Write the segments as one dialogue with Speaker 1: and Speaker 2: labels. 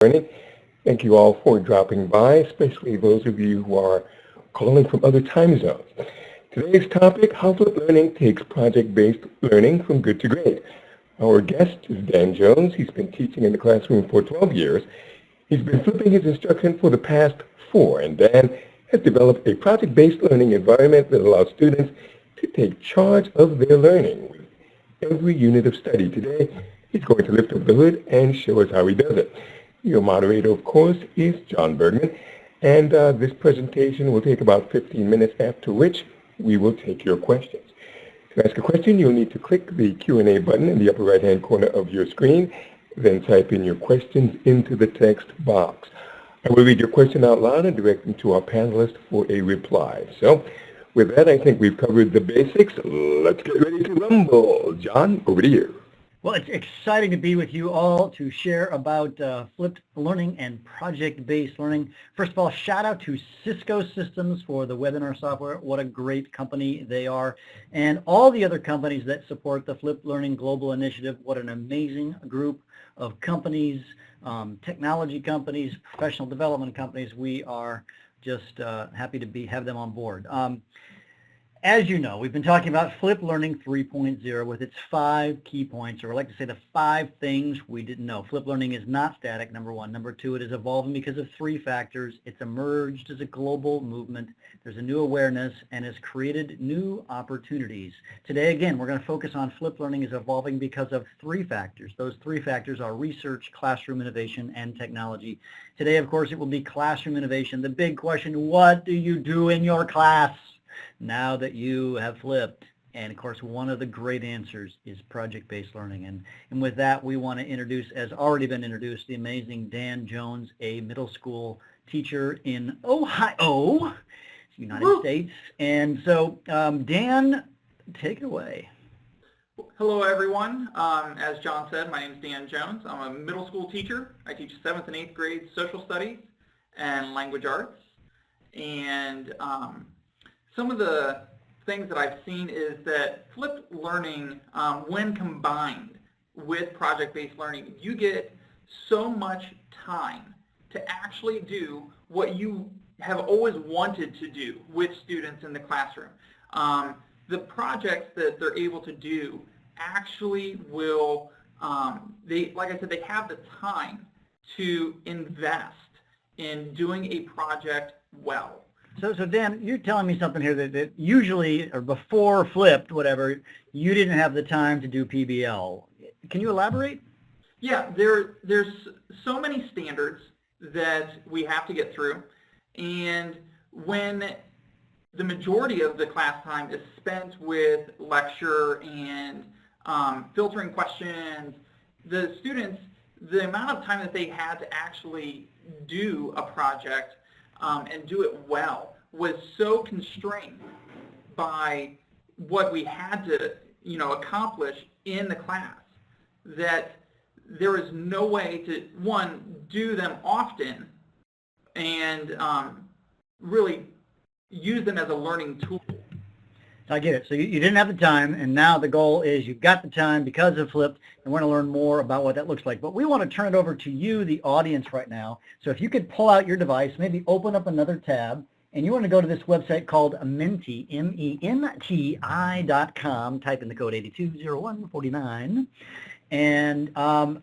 Speaker 1: Learning. Thank you all for dropping by, especially those of you who are calling from other time zones. Today's topic, how Flip Learning takes project-based learning from good to great. Our guest is Dan Jones. He's been teaching in the classroom for 12 years. He's been flipping his instruction for the past 4, and Dan has developed a project-based learning environment that allows students to take charge of their learning with every unit of study. Today, he's going to lift up the hood and show us how he does it. Your moderator, of course, is John Bergmann, and this presentation will take about 15 minutes, after which we will take your questions. To ask a question, you'll need to click the Q&A button in the upper right-hand corner of your screen, then type in your questions into the text box. I will read your question out loud and direct them to our panelists for a reply. So, with that, I think we've covered the basics. Let's get ready to rumble. John, over to you.
Speaker 2: Well, it's exciting to be with you all to share about flipped learning and project-based learning. First of all, shout out to Cisco Systems for the webinar software. What a great company they are. And all the other companies that support the Flipped Learning Global Initiative. What an amazing group of companies, technology companies, professional development companies. We are just happy to have them on board. As you know, we've been talking about Flip Learning 3.0 with its 5 key points, or I like to say the 5 things we didn't know. Flip Learning is not static, number 1. Number 2, it is evolving because of 3 factors. It's emerged as a global movement. There's a new awareness and has created new opportunities. Today, again, we're going to focus on Flip Learning is evolving because of 3 factors. Those 3 factors are research, classroom innovation, and technology. Today, of course, it will be classroom innovation. The big question, what do you do in your class now that you have flipped? And of course, one of the great answers is project-based learning. And with that, we want to introduce, as already been introduced, the amazing Dan Jones, a middle school teacher in Ohio, United States. And so, Dan, take it away.
Speaker 3: Hello, everyone. As John said, my name is Dan Jones. I'm a middle school teacher. I teach 7th and 8th grade social studies and language arts. And some of the things that I've seen is that flipped learning, when combined with project-based learning, you get so much time to actually do what you have always wanted to do with students in the classroom. The projects that they're able to do actually will, like I said, they have the time to invest in doing a project well.
Speaker 2: So Dan, you're telling me something here that usually, or before flipped, whatever, you didn't have the time to do PBL. Can you elaborate?
Speaker 3: Yeah, there's so many standards that we have to get through, and when the majority of the class time is spent with lecture and filtering questions, the students, the amount of time that they had to actually do a project and do it well was so constrained by what we had to, accomplish in the class that there was no way to, one, do them often and really use them as a learning tool.
Speaker 2: I get it. So you didn't have the time, and now the goal is you've got the time because of flipped, and we're going to learn more about what that looks like. But we want to turn it over to you, the audience, right now. So if you could pull out your device, maybe open up another tab, and you want to go to this website called Menti, MENTI.com, type in the code 820149. And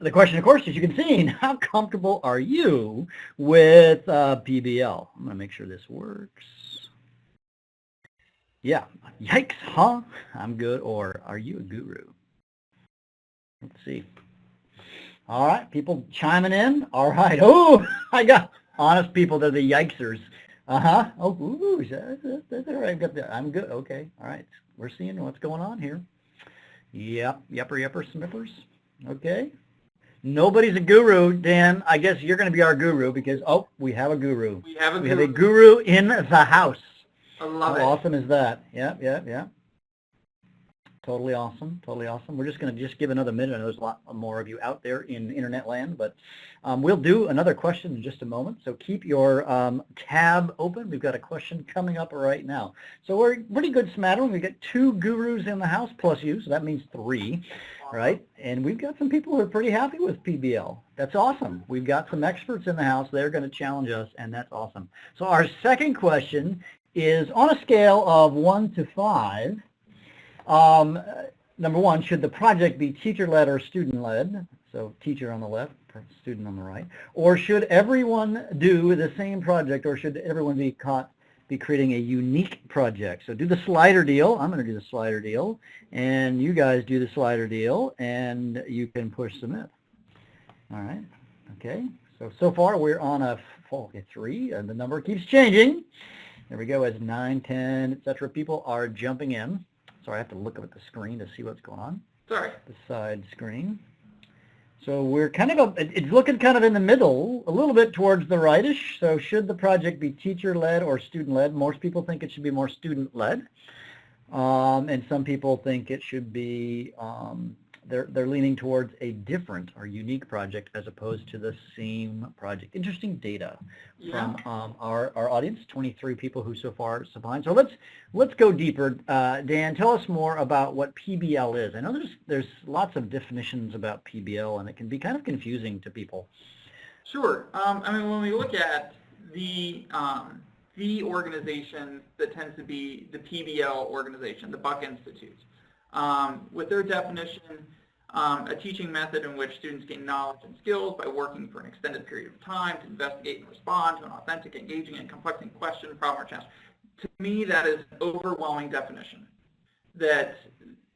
Speaker 2: the question, of course, as you can see, how comfortable are you with PBL? I'm going to make sure this works. Yeah, yikes, huh? I'm good, or are you a guru? Let's see. All right, people chiming in. All right. Oh, I got honest people. They're the yikesers. Uh-huh. Oh, ooh, that's all right. I'm good. Okay. All right. We're seeing what's going on here. Yep. Yepper, snippers. Okay. Nobody's a guru, Dan. I guess you're going to be our guru because, we have a guru. We have a guru in the house.
Speaker 3: I love it.
Speaker 2: How awesome is that? Yeah. Totally awesome. We're just going to give another minute. I know there's a lot more of you out there in internet land, but we'll do another question in just a moment. So keep your tab open. We've got a question coming up right now. So we're pretty good smattering. We've got 2 gurus in the house plus you, so that means 3. right? And we've got some people who are pretty happy with PBL. That's awesome. We've got some experts in the house. They're going to challenge us, and that's awesome. So our second question is, on a scale of 1 to 5, number 1, should the project be teacher-led or student-led? So teacher on the left, student on the right. Or should everyone do the same project, or should everyone be creating a unique project? So do the slider deal. I'm going to do the slider deal, and you guys do the slider deal, and you can push submit. All right. Okay. So far we're on a 3, and the number keeps changing. There we go. As 9, 10, etc. People are jumping in. Sorry, I have to look up at the screen to see what's going on.
Speaker 3: Sorry.
Speaker 2: The side screen. So we're kind of, it's looking kind of in the middle, a little bit towards the rightish. So should the project be teacher-led or student-led? Most people think it should be more student-led. And some people think it should be, they're leaning towards a different or unique project as opposed to the same project. Interesting data from our audience, 23 people who so far supplied. So let's go deeper. Dan, tell us more about what PBL is. I know there's lots of definitions about PBL, and it can be kind of confusing to people.
Speaker 3: Sure. I mean, when we look at the organization that tends to be the PBL organization, the Buck Institute, with their definition, a teaching method in which students gain knowledge and skills by working for an extended period of time to investigate and respond to an authentic, engaging, and complex question, problem, or challenge. To me, that is an overwhelming definition. That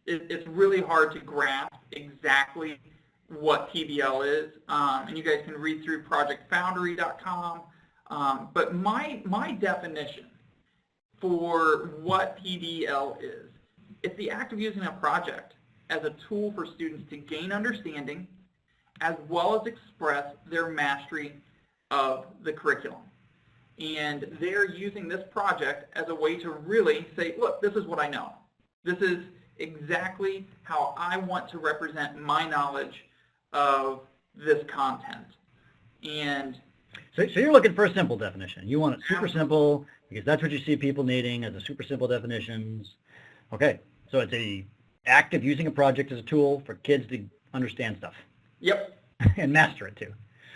Speaker 3: it's really hard to grasp exactly what PBL is, and you guys can read through projectfoundry.com. But my definition for what PBL is, it's the act of using a project as a tool for students to gain understanding as well as express their mastery of the curriculum. And they're using this project as a way to really say, look, this is what I know. This is exactly how I want to represent my knowledge of this content. And
Speaker 2: so you're looking for a simple definition. You want it super simple because that's what you see people needing as a super simple definitions. Okay, so it's a act of using a project as a tool for kids to understand stuff.
Speaker 3: Yep.
Speaker 2: And master it too.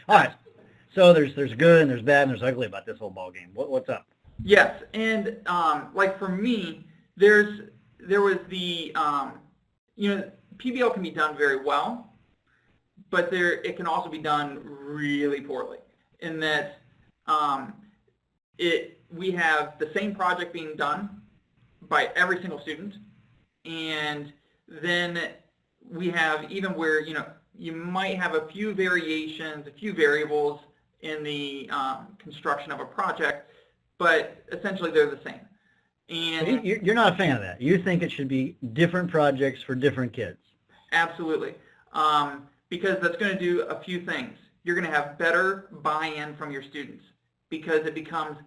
Speaker 2: All right. So there's good and there's bad and there's ugly about this whole ball game. What's up?
Speaker 3: Yes, and like for me, there was the PBL can be done very well, but it can also be done really poorly. In that we have the same project being done by every single student, and then we have even where you might have a few variations, a few variables in the construction of a project, but essentially they're the same. And
Speaker 2: so you're not a fan of that. You think it should be different projects for different kids.
Speaker 3: Absolutely, because that's going to do a few things. You're going to have better buy-in from your students because it becomes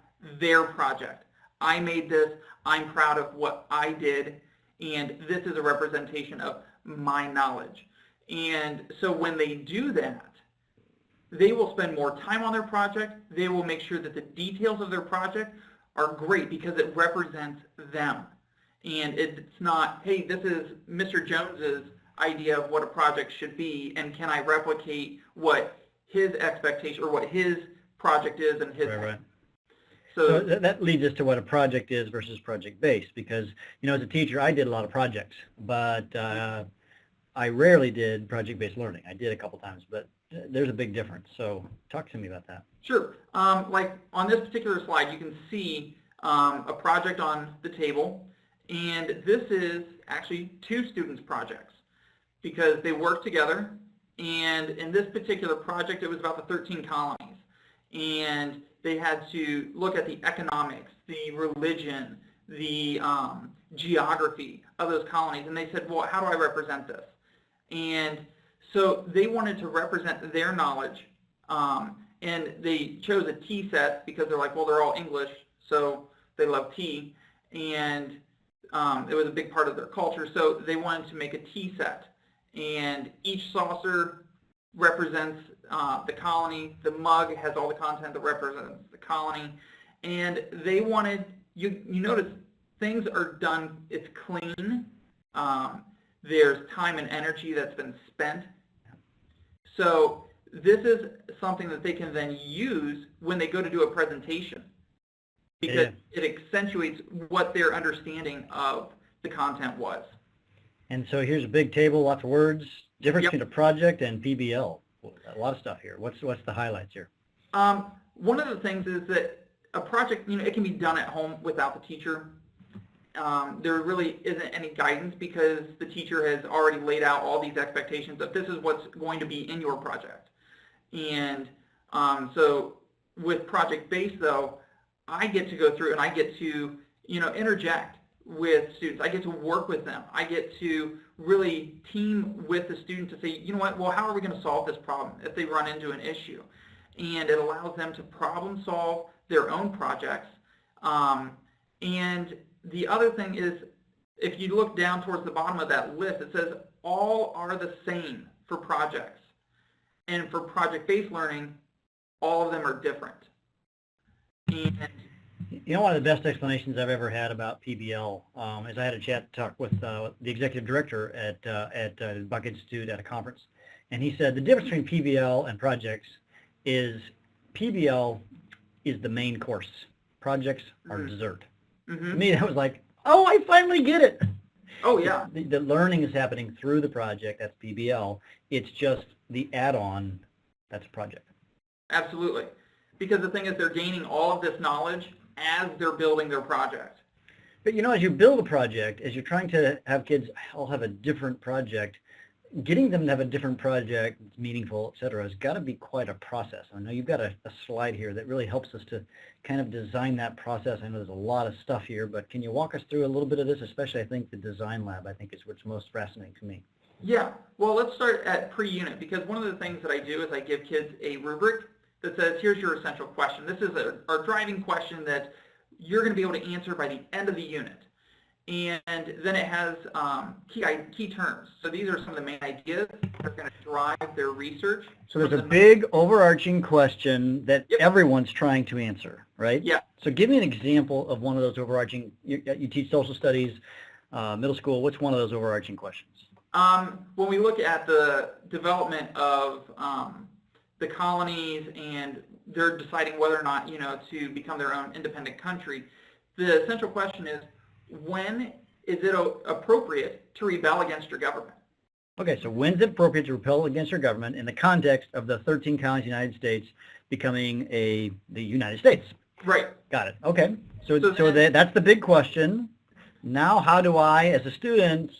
Speaker 3: their project. I made this, I'm proud of what I did, and this is a representation of my knowledge. And so when they do that, they will spend more time on their project. They will make sure that the details of their project are great because it represents them. And it's not, hey, this is Mr. Jones's idea of what a project should be, and can I replicate what his expectation or what his project is and his.
Speaker 2: Right. So that leads us to what a project is versus project-based, because as a teacher I did a lot of projects, but I rarely did project-based learning. I did a couple times, but there's a big difference. So talk to me about that.
Speaker 3: Sure. Like on this particular slide, you can see a project on the table, and this is actually 2 students' projects because they work together. And in this particular project, it was about the 13 colonies, and they had to look at the economics, the religion, the geography of those colonies, and they said, well, how do I represent this? And so they wanted to represent their knowledge, and they chose a tea set because they're like, well, they're all English, so they love tea, and it was a big part of their culture, so they wanted to make a tea set. And each saucer represents the colony. The mug has all the content that represents the colony. And they wanted, you notice things are done, it's clean. There's time and energy that's been spent. So this is something that they can then use when they go to do a presentation, because it accentuates what their understanding of the content was.
Speaker 2: And so here's a big table, lots of words, difference between a project and PBL. A lot of stuff here. What's the highlights here?
Speaker 3: One of the things is that a project, it can be done at home without the teacher. There really isn't any guidance because the teacher has already laid out all these expectations that this is what's going to be in your project. And so with project-based, though, I get to go through and I get to, interject with students. I get to work with them. I get to really team with the student to say, you know what, well, how are we going to solve this problem if they run into an issue? And it allows them to problem solve their own projects. And the other thing is, if you look down towards the bottom of that list, it says all are the same for projects. And for project-based learning, all of them are different. And
Speaker 2: one of the best explanations I've ever had about PBL is I had a chat talk with the executive director at Buck Institute at a conference, and he said the difference between PBL and projects is PBL is the main course. Projects are dessert. To me, that was like, oh, I finally get it.
Speaker 3: Oh, yeah.
Speaker 2: The learning is happening through the project. That's PBL. It's just the add-on. That's a project.
Speaker 3: Absolutely. Because the thing is, they're gaining all of this knowledge as they're building their project.
Speaker 2: But as you build a project, as you're trying to have kids all have a different project, getting them to have a different project, that's meaningful, et cetera, has got to be quite a process. I know you've got a slide here that really helps us to kind of design that process. I know there's a lot of stuff here, but can you walk us through a little bit of this, especially I think the design lab, I think is what's most fascinating to me.
Speaker 3: Yeah, well, let's start at pre-unit, because one of the things that I do is I give kids a rubric that says, here's your essential question. This is our driving question that you're going to be able to answer by the end of the unit. And then it has key terms. So these are some of the main ideas that are going to drive their research.
Speaker 2: So there's a big overarching question that everyone's trying to answer, right?
Speaker 3: Yeah.
Speaker 2: So give me an example of one of those overarching, you teach social studies, middle school, what's one of those overarching questions?
Speaker 3: When we look at the development of the colonies and they're deciding whether or not, to become their own independent country, the central question is, when is it appropriate to rebel against your government?
Speaker 2: Okay, so when's it appropriate to rebel against your government in the context of the 13 colonies of the United States becoming the United States?
Speaker 3: Right.
Speaker 2: Got it. Okay. So that's the big question. Now, how do I, as a student,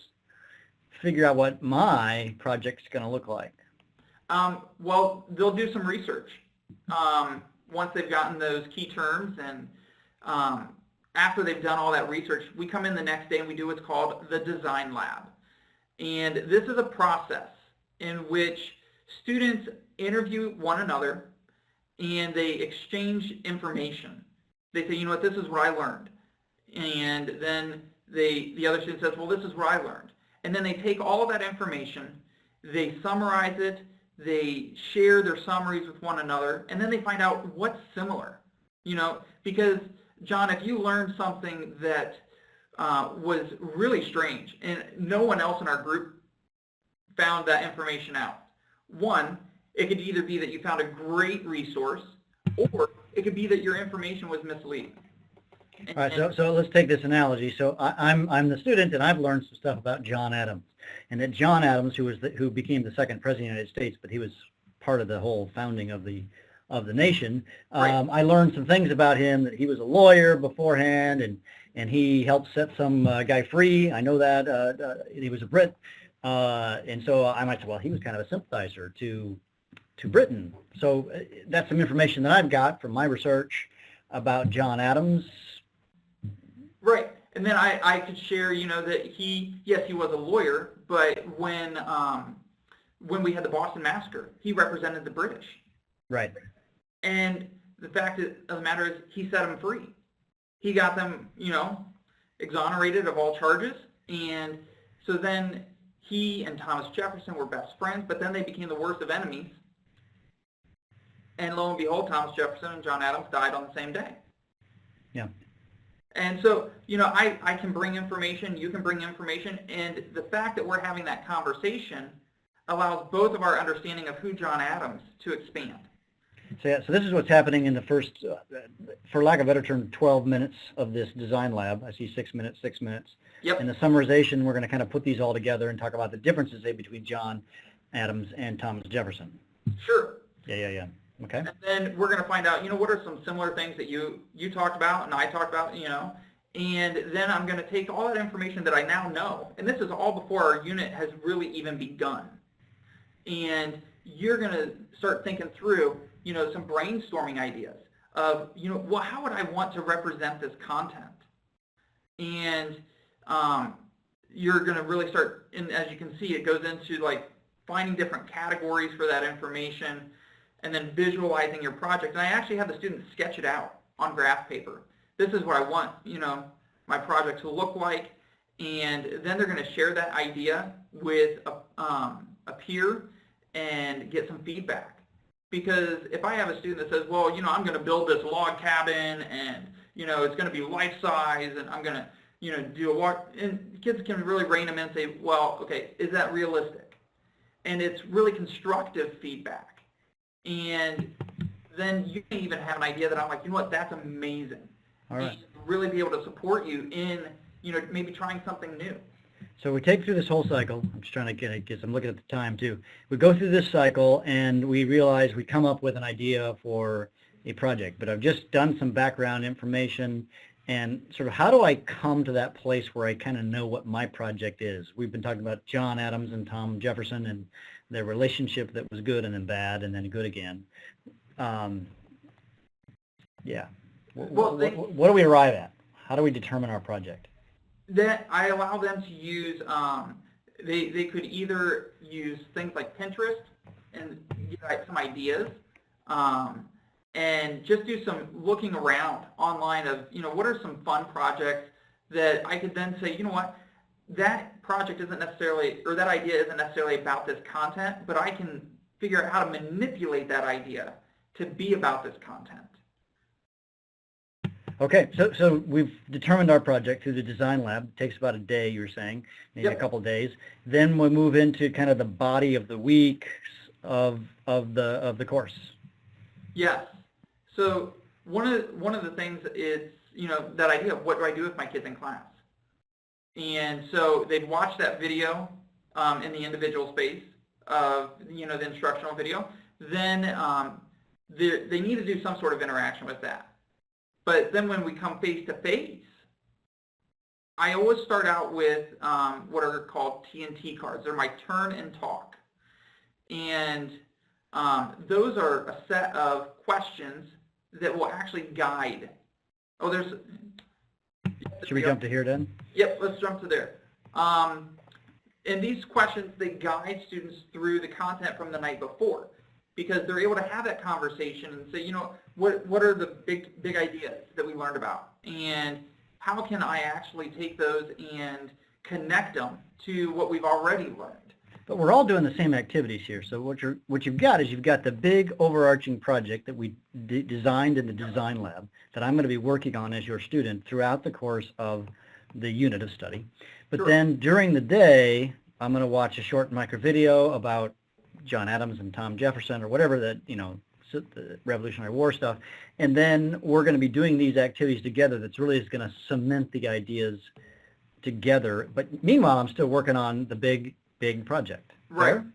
Speaker 2: figure out what my project's going to look like?
Speaker 3: Well, they'll do some research once they've gotten those key terms, and after they've done all that research, we come in the next day and we do what's called the design lab. And this is a process in which students interview one another and they exchange information. They say, you know what, this is what I learned. And then the other student says, well, this is what I learned. And then they take all of that information, they summarize it, they share their summaries with one another, and then they find out what's similar. Because John, if you learned something that was really strange and no one else in our group found that information out, one, it could either be that you found a great resource, or it could be that your information was misleading.
Speaker 2: All right, so let's take this analogy. So I'm the student, and I've learned some stuff about John Adams, and that John Adams, who became the second president of the United States, but he was part of the whole founding of the nation.
Speaker 3: Right.
Speaker 2: I learned some things about him, that he was a lawyer beforehand, and he helped set some guy free. I know that he was a Brit, and so I might say, well, he was kind of a sympathizer to Britain. So that's some information that I've got from my research about John Adams.
Speaker 3: Right, and then I could share, that he was a lawyer, but when we had the Boston Massacre, he represented the British.
Speaker 2: Right.
Speaker 3: And the fact of the matter is, he set them free. He got them, exonerated of all charges, and so then he and Thomas Jefferson were best friends, but then they became the worst of enemies. And lo and behold, Thomas Jefferson and John Adams died on the same day.
Speaker 2: Yeah.
Speaker 3: And so, I can bring information, you can bring information, and the fact that we're having that conversation allows both of our understanding of who John Adams to expand.
Speaker 2: So, yeah, so this is what's happening in the first, for lack of a better term, 12 minutes of this design lab. I see 6 minutes, 6 minutes.
Speaker 3: Yep.
Speaker 2: In the summarization, we're going to kind of put these all together and talk about the differences, say, between John Adams and Thomas Jefferson.
Speaker 3: Sure.
Speaker 2: Yeah. Okay.
Speaker 3: And then we're going to find out, what are some similar things that you talked about and I talked about, and then I'm going to take all that information that I now know, and this is all before our unit has really even begun. And you're going to start thinking through, some brainstorming ideas of, well, how would I want to represent this content? And you're going to really start, and as you can see, it goes into like finding different categories for that information and then visualizing your project. And I actually have the students sketch it out on graph paper. This is what I want, my project to look like. And then they're going to share that idea with a peer and get some feedback. Because if I have a student that says, well, I'm going to build this log cabin and, it's going to be life size and I'm going to, do a walk, and kids can really rein them in and say, well, okay, is that realistic? And it's really constructive feedback. And then you can even have an idea that I'm like, that's amazing.
Speaker 2: All right.
Speaker 3: And really be able to support you in, maybe trying something new.
Speaker 2: So we take through this whole cycle. I'm just trying to get it because I'm looking at the time too. We go through this cycle and we realize we come up with an idea for a project, but I've just done some background information and sort of how do I come to that place where I kind of know what my project is? We've been talking about John Adams and Tom Jefferson and their relationship that was good and then bad and then good again. Yeah.
Speaker 3: Well,
Speaker 2: what do we arrive at? How do we determine our project?
Speaker 3: That I allow them to use, they could either use things like Pinterest and get some ideas, and just do some looking around online of, what are some fun projects that I could then say, that project isn't necessarily, or that idea isn't necessarily about this content, but I can figure out how to manipulate that idea to be about this content.
Speaker 2: Okay, so we've determined our project through the design lab. It takes about a day, you were saying, maybe
Speaker 3: Yep.
Speaker 2: a couple of days. Then we move into kind of the body of the week of the course.
Speaker 3: Yes. So one of the things is, that idea of what do I do with my kids in class? And so they'd watch that video in the individual space of, the instructional video. Then they need to do some sort of interaction with that. But then when we come face-to-face, I always start out with what are called T&T cards. They're my turn and talk. And those are a set of questions that will actually guide. Oh, there's...
Speaker 2: Should we jump to here then?
Speaker 3: Yep, let's jump to there. And these questions, they guide students through the content from the night before, because they're able to have that conversation and say, what are the big ideas that we learned about, and how can I actually take those and connect them to what we've already learned?
Speaker 2: But we're all doing the same activities here. So what you've got is you've got the big overarching project that we designed in the design lab that I'm going to be working on as your student throughout the course of the unit of study. But
Speaker 3: Sure.
Speaker 2: Then during the day, I'm going to watch a short micro video about John Adams and Tom Jefferson or whatever that, the Revolutionary War stuff. And then we're going to be doing these activities together that's really is going to cement the ideas together. But meanwhile, I'm still working on the big project.
Speaker 3: Right.
Speaker 2: Fair?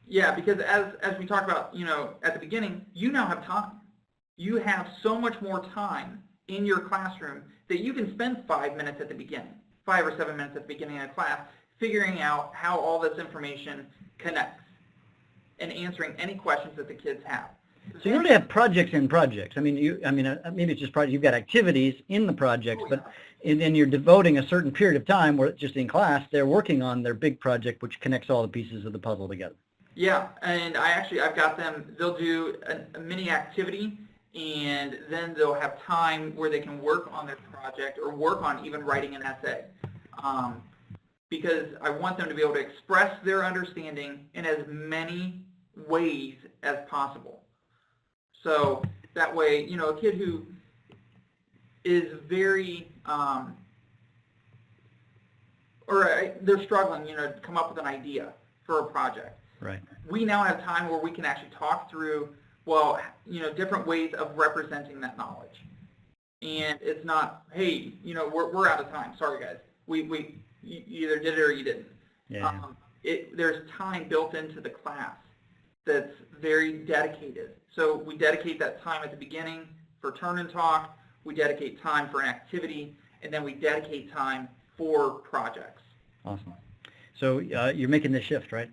Speaker 3: Yeah, because as we talked about, at the beginning, you now have time. You have so much more time in your classroom that you can spend 5 minutes at the beginning, 5 or 7 minutes at the beginning of a class, figuring out how all this information connects and answering any questions that the kids have.
Speaker 2: So you really have projects in projects. Maybe it's just projects. You've got activities in the projects, but then you're devoting a certain period of time where just in class they're working on their big project, which connects all the pieces of the puzzle together.
Speaker 3: Yeah, and I've got them. They'll do a mini activity, and then they'll have time where they can work on their project or work on even writing an essay. Because I want them to be able to express their understanding in as many ways as possible. So that way, a kid who is very they're struggling, to come up with an idea for a project.
Speaker 2: Right.
Speaker 3: We now have time where we can actually talk through, well, different ways of representing that knowledge. And it's not, hey, we're out of time. Sorry, guys. You either did it or you didn't.
Speaker 2: Yeah.
Speaker 3: There's time built into the class that's very dedicated. So we dedicate that time at the beginning for turn and talk. We dedicate time for an activity, and then we dedicate time for projects.
Speaker 2: Awesome. So you're making the shift, right?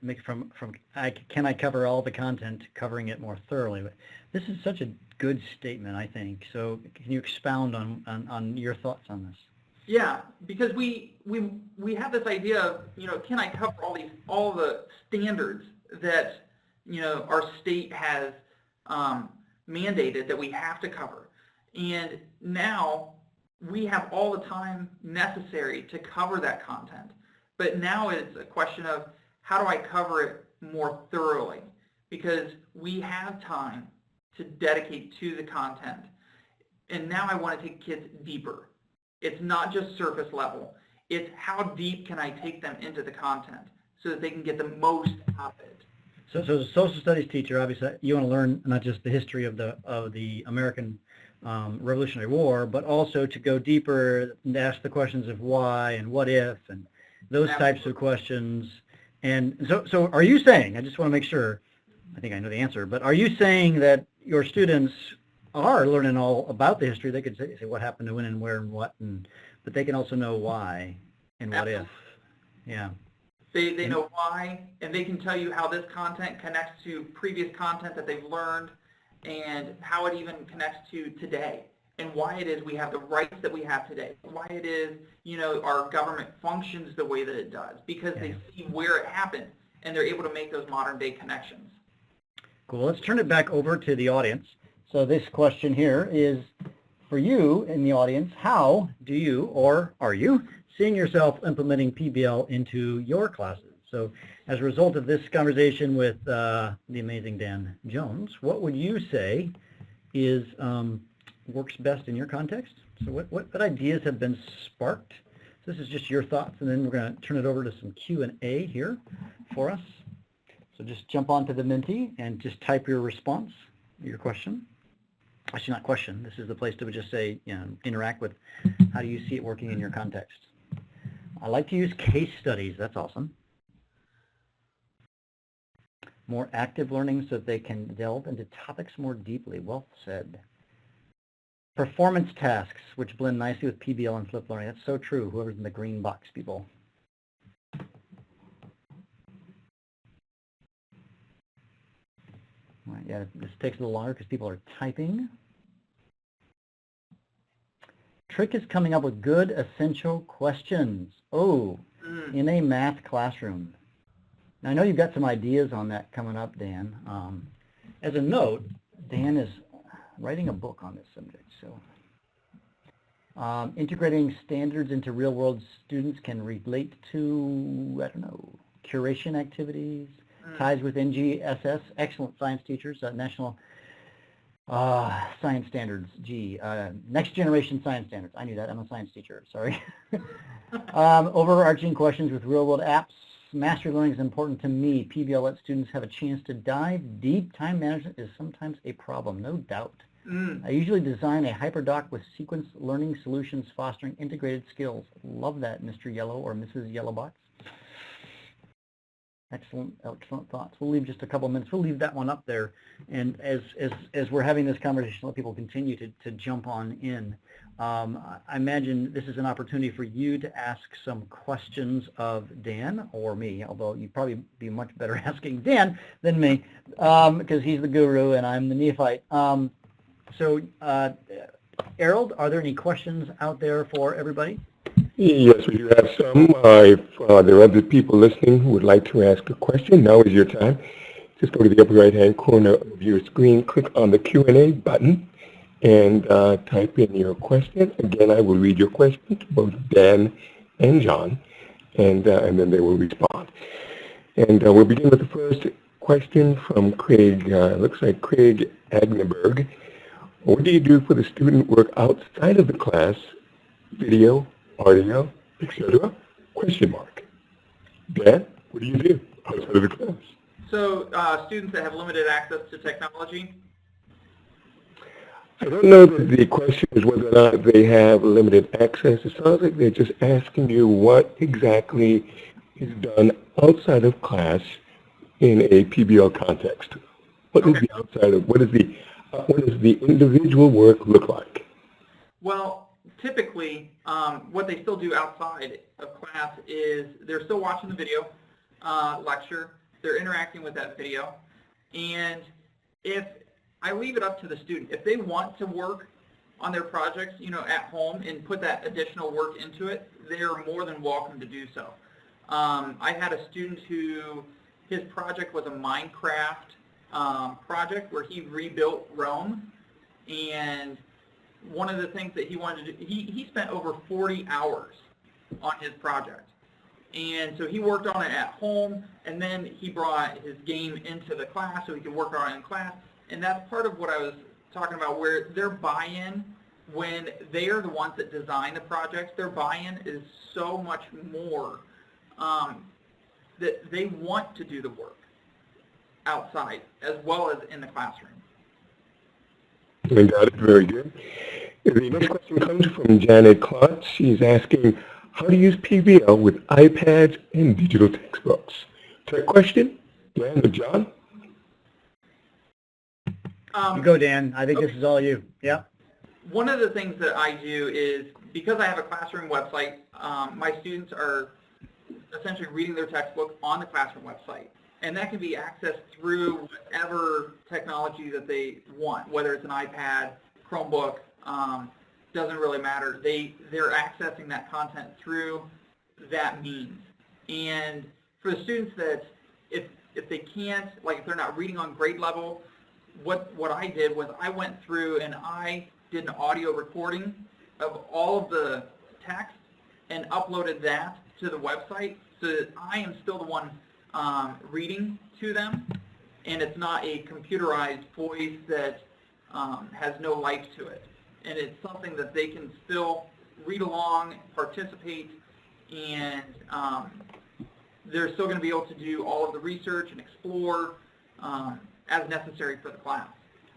Speaker 2: Can I cover all the content, covering it more thoroughly? This is such a good statement, I think. So can you expound on your thoughts on this?
Speaker 3: Yeah, because we have this idea of, can I cover all the standards that our state has mandated that we have to cover, and now we have all the time necessary to cover that content. But now it's a question of how do I cover it more thoroughly, because we have time to dedicate to the content. And now I want to take kids deeper. It's not just surface level. It's how deep can I take them into the content so that they can get the most out of it.
Speaker 2: So as a social studies teacher, obviously you want to learn not just the history of the American Revolutionary War, but also to go deeper and ask the questions of why and what if and those types of questions. And so are you saying, I just want to make sure, I think I know the answer, but are you saying that your students are learning all about the history? They could say what happened to when and where and what, but they can also know why and what if. Yeah.
Speaker 3: They know why, and they can tell you how this content connects to previous content that they've learned, and how it even connects to today, and why it is we have the rights that we have today, why it is, our government functions the way that it does, because they see where it happened, and they're able to make those modern day connections.
Speaker 2: Cool. Let's turn it back over to the audience. So this question here is for you in the audience. How do you, or are you, seeing yourself implementing PBL into your classes? So as a result of this conversation with the amazing Dan Jones, what would you say is works best in your context? So what ideas have been sparked? So this is just your thoughts, and then we're going to turn it over to some Q&A here for us. So just jump onto the Menti and just type your response, your question. Actually, not question. This is the place to just say, interact with how do you see it working in your context. I like to use case studies. That's awesome. More active learning so that they can delve into topics more deeply. Well said. Performance tasks, which blend nicely with PBL and flipped learning. That's so true. Whoever's in the green box, people. All right, yeah, this takes a little longer because people are typing. Trick is coming up with good essential questions. Oh, in a math classroom. Now, I know you've got some ideas on that coming up, Dan. As a note, Dan is writing a book on this subject. So, integrating standards into real-world students can relate to, I don't know, curation activities, ties with NGSS, excellent science teachers, National Science Standards, Next Generation Science Standards. I knew that. I'm a science teacher. Sorry. Overarching questions with real-world apps. Mastery learning is important to me. PBL lets students have a chance to dive deep. Time management is sometimes a problem, no doubt. I usually design a hyperdoc with sequence learning solutions fostering integrated skills. Love that, Mr. Yellow or Mrs. Yellowbox. Excellent thoughts. We'll leave just a couple of minutes. We'll leave that one up there. And as we're having this conversation, let people continue to jump on in. I imagine this is an opportunity for you to ask some questions of Dan or me, although you'd probably be much better asking Dan than me because he's the guru and I'm the neophyte. Harold, are there any questions out there for everybody?
Speaker 1: Yes, we do have some. If there are other people listening who would like to ask a question, now is your time. Just go to the upper right-hand corner of your screen, click on the Q&A button, and type in your question. Again, I will read your question to both Dan and John, and then they will respond. And we'll begin with the first question from Craig. Looks like Craig Agneberg. What do you do for the student work outside of the class video, audio, etc.? Question mark. Dan, what do you do outside of the class?
Speaker 3: So students that have limited access to technology.
Speaker 1: I don't know that the question is whether or not they have limited access. It sounds like they're just asking you what exactly is done outside of class in a PBL context. What is the outside of, what does the individual work look like?
Speaker 3: Well, typically, what they still do outside of class is they're still watching the video lecture, they're interacting with that video, and if I leave it up to the student, if they want to work on their projects, at home and put that additional work into it, they are more than welcome to do so. I had a student who, his project was a Minecraft project where he rebuilt Rome, and one of the things that he wanted to do, he spent over 40 hours on his project. And so he worked on it at home, and then he brought his game into the class so he could work on it in class. And that's part of what I was talking about, where their buy-in, when they are the ones that design the projects, their buy-in is so much more that they want to do the work outside as well as in the classroom.
Speaker 1: I got it. Very good. The next question comes from Janet Klotz. She's asking, how to use PBL with iPads and digital textbooks? That question, Dan or John?
Speaker 2: You go, Dan. I think this is all you. Yeah.
Speaker 3: One of the things that I do is, because I have a classroom website, my students are essentially reading their textbook on the classroom website. And that can be accessed through whatever technology that they want, whether it's an iPad, Chromebook, doesn't really matter. They're accessing that content through that means. And for the students that, if they can't, like if they're not reading on grade level, what I did was I went through and I did an audio recording of all of the text and uploaded that to the website so that I am still the one reading to them, and it's not a computerized voice that has no life to it. And it's something that they can still read along, participate, and they're still going to be able to do all of the research and explore as necessary for the class.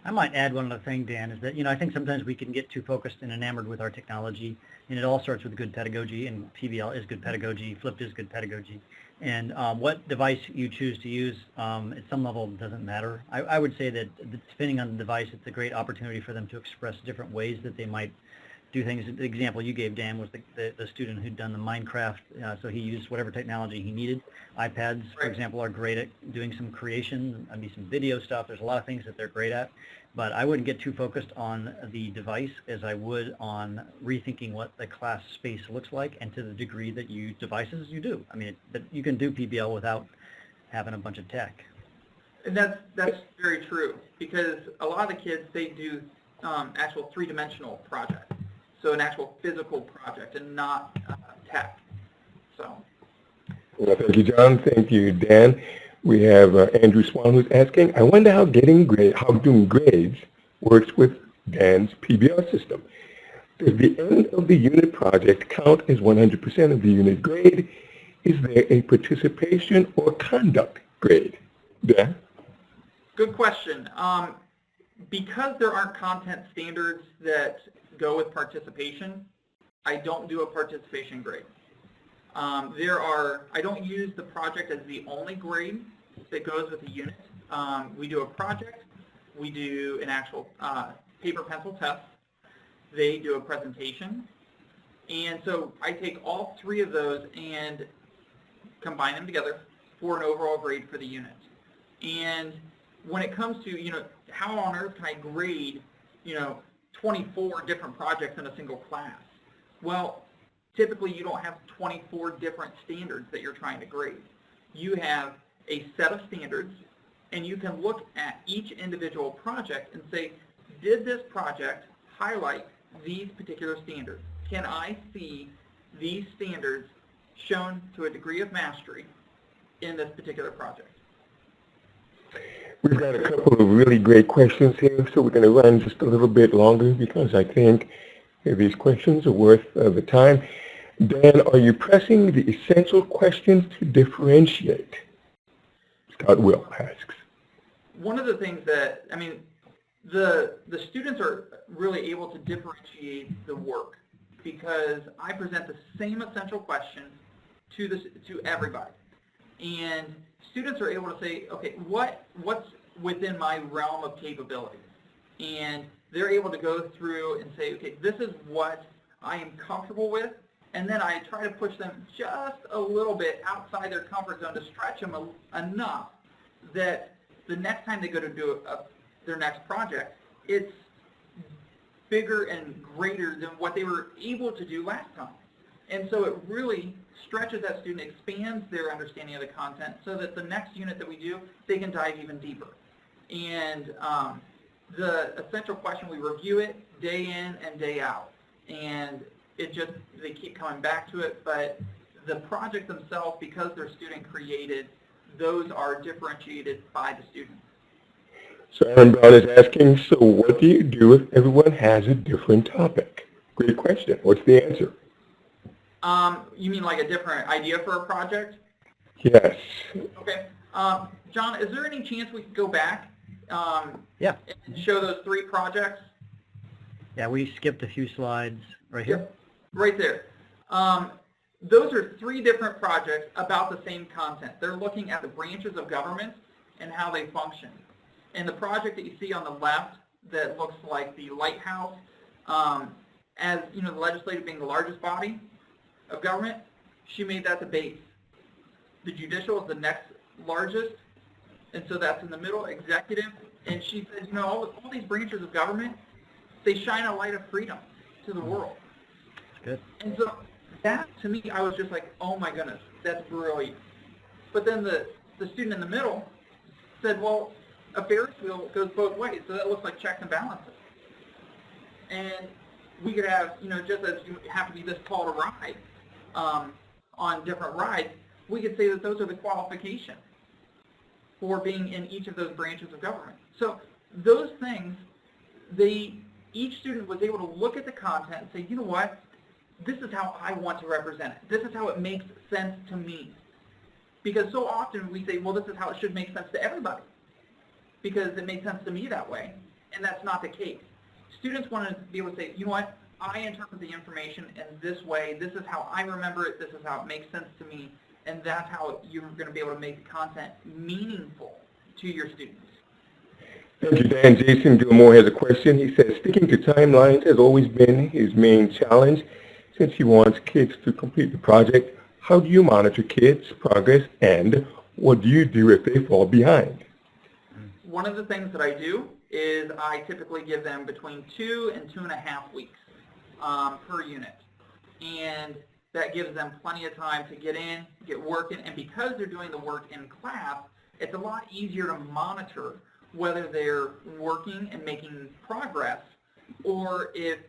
Speaker 2: I might add one other thing, Dan, is that, I think sometimes we can get too focused and enamored with our technology, and it all starts with good pedagogy, and PBL is good pedagogy, flipped is good pedagogy. And what device you choose to use at some level doesn't matter. I would say that depending on the device, it's a great opportunity for them to express different ways that they might do things. The example you gave, Dan, was the student who'd done the Minecraft, so he used whatever technology he needed. iPads, for example, are great at doing some creation, some video stuff. There's a lot of things that they're great at. But I wouldn't get too focused on the device as I would on rethinking what the class space looks like, and to the degree that you devices you do. That you can do PBL without having a bunch of tech.
Speaker 3: And that's very true, because a lot of the kids, they do actual three-dimensional projects, so an actual physical project and not tech. So.
Speaker 1: Well, thank you, John. Thank you, Dan. We have Andrew Swan who's asking, I wonder how doing grades works with Dan's PBL system. Does the end of the unit project count as 100% of the unit grade? Is there a participation or conduct grade? Dan?
Speaker 3: Good question. Because there aren't content standards that go with participation, I don't do a participation grade. I don't use the project as the only grade that goes with the unit. We do a project, we do an actual paper pencil test, they do a presentation, and so I take all three of those and combine them together for an overall grade for the unit. And when it comes to, how on earth can I grade, 24 different projects in a single class? Well, typically you don't have 24 different standards that you're trying to grade. You have a set of standards, and you can look at each individual project and say, did this project highlight these particular standards? Can I see these standards shown to a degree of mastery in this particular project?
Speaker 1: We've got a couple of really great questions here, so we're going to run just a little bit longer because I think These questions are worth the time. Dan, are you pressing the essential questions to differentiate? Scott Will asks.
Speaker 3: One of the things that, the students are really able to differentiate the work because I present the same essential questions to everybody. And students are able to say, okay, what's within my realm of capabilities? And they're able to go through and say, okay, this is what I am comfortable with. And then I try to push them just a little bit outside their comfort zone to stretch them enough that the next time they go to do their next project, it's bigger and greater than what they were able to do last time. And so it really stretches that student, expands their understanding of the content so that the next unit that we do, they can dive even deeper. And the essential question, we review it day in and day out. And they keep coming back to it, but the projects themselves, because they're student created, those are differentiated by the students.
Speaker 1: So Aaron Brown is asking, so what do you do if everyone has a different topic? Great question. What's the answer?
Speaker 3: You mean like a different idea for a project?
Speaker 1: Yes.
Speaker 3: Okay. John, is there any chance we could go back
Speaker 2: Yeah.
Speaker 3: and show those 3 projects?
Speaker 2: Yeah, we skipped a few slides right here.
Speaker 3: Yep, right there. Those are 3 different projects about the same content. They're looking at the branches of government and how they function. And the project that you see on the left that looks like the lighthouse, as you know, the legislature being the largest body of government, she made that the base. The judicial is the next largest, and so that's in the middle, executive. And she said, you know, all these branches of government, they shine a light of freedom to the world.
Speaker 2: That's good.
Speaker 3: And so that, to me, I was just like, oh my goodness, that's brilliant. But then the student in the middle said, well, a Ferris wheel goes both ways, so that looks like checks and balances. And we could have, you know, just as you have to be this tall to ride on different rides, we could say that those are the qualifications for being in each of those branches of government. So those things, each student was able to look at the content and say, you know what, this is how I want to represent it. This is how it makes sense to me. Because so often we say, well, this is how it should make sense to everybody, because it makes sense to me that way, and that's not the case. Students want to be able to say, you know what, I interpret the information in this way, this is how I remember it, this is how it makes sense to me, and that's how you're going to be able to make the content meaningful to your students.
Speaker 1: Thank you, Dan. Jason Gilmore has a question. He says, sticking to timelines has always been his main challenge since he wants kids to complete the project. How do you monitor kids' progress, and what do you do if they fall behind?
Speaker 3: One of the things that I do is I typically give them between 2 and 2.5 weeks per unit. And that gives them plenty of time to get in, get working, and because they're doing the work in class, it's a lot easier to monitor whether they're working and making progress or if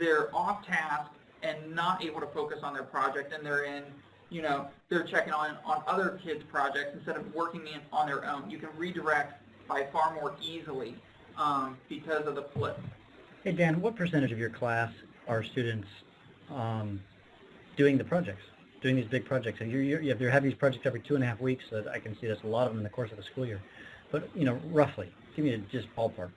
Speaker 3: they're off task and not able to focus on their project and they're in, you know, they're checking on other kids' projects instead of working on their own. You can redirect by far more easily because of the flip.
Speaker 2: Hey, Dan, what percentage of your class are students doing the projects, doing these big projects? And you have these projects every 2.5 weeks, so I can see that's a lot of them in the course of the school year. But, you know, roughly, give me just ballpark.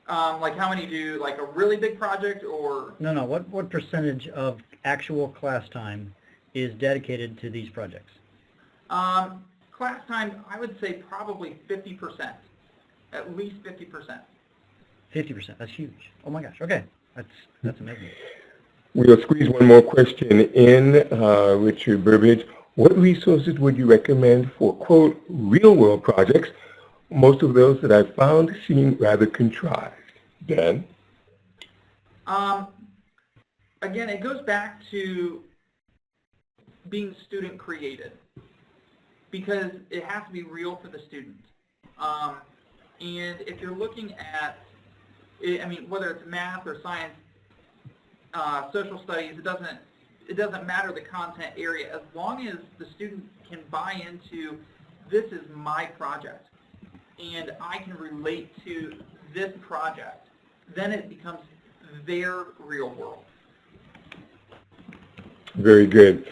Speaker 3: Like how many do like a really big project or?
Speaker 2: No, what percentage of actual class time is dedicated to these projects?
Speaker 3: Class time, I would say probably 50%, at least 50%.
Speaker 2: 50%, that's huge. Oh my gosh, okay, that's amazing.
Speaker 1: We'll squeeze one more question in, Richard Burbidge. What resources would you recommend for, quote, real-world projects? Most of those that I've found seem rather contrived. Dan?
Speaker 3: Again, it goes back to being student-created because it has to be real for the student. And if you're looking at, I mean, whether it's math or science, social studies, it doesn't matter the content area as long as the student can buy into this is my project and I can relate to this project, then it becomes their real world.
Speaker 1: Very good.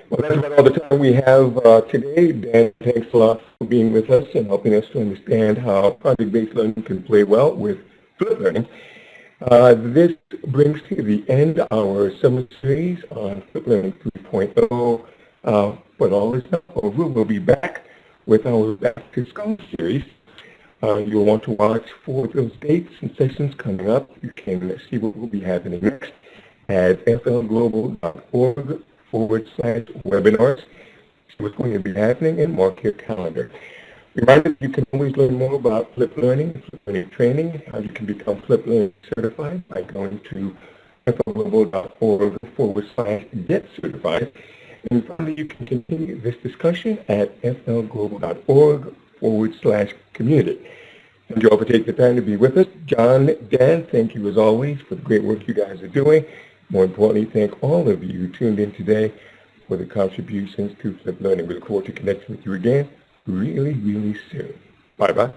Speaker 1: Well, that's about all the time we have today. Dan, thanks a lot for being with us and helping us to understand how project-based learning can play well with flipped learning. This brings to the end our summer series on Flipped Learning 3.0. But all is not over. We'll be back with our Back to School series. You'll want to watch for those dates and sessions coming up. You can see what will be happening next at flglobal.org/webinars. See what's going to be happening and mark your calendar. Reminder, you can always learn more about flipped learning, flipped learning training, how you can become flipped learning certified by going to flglobal.org/get certified. And finally, you can continue this discussion at flglobal.org/community. Thank you all for taking the time to be with us. John, Dan, thank you as always for the great work you guys are doing. More importantly, thank all of you who tuned in today for the contributions to flipped learning. We look forward to connecting with you again really, really soon. Bye-bye.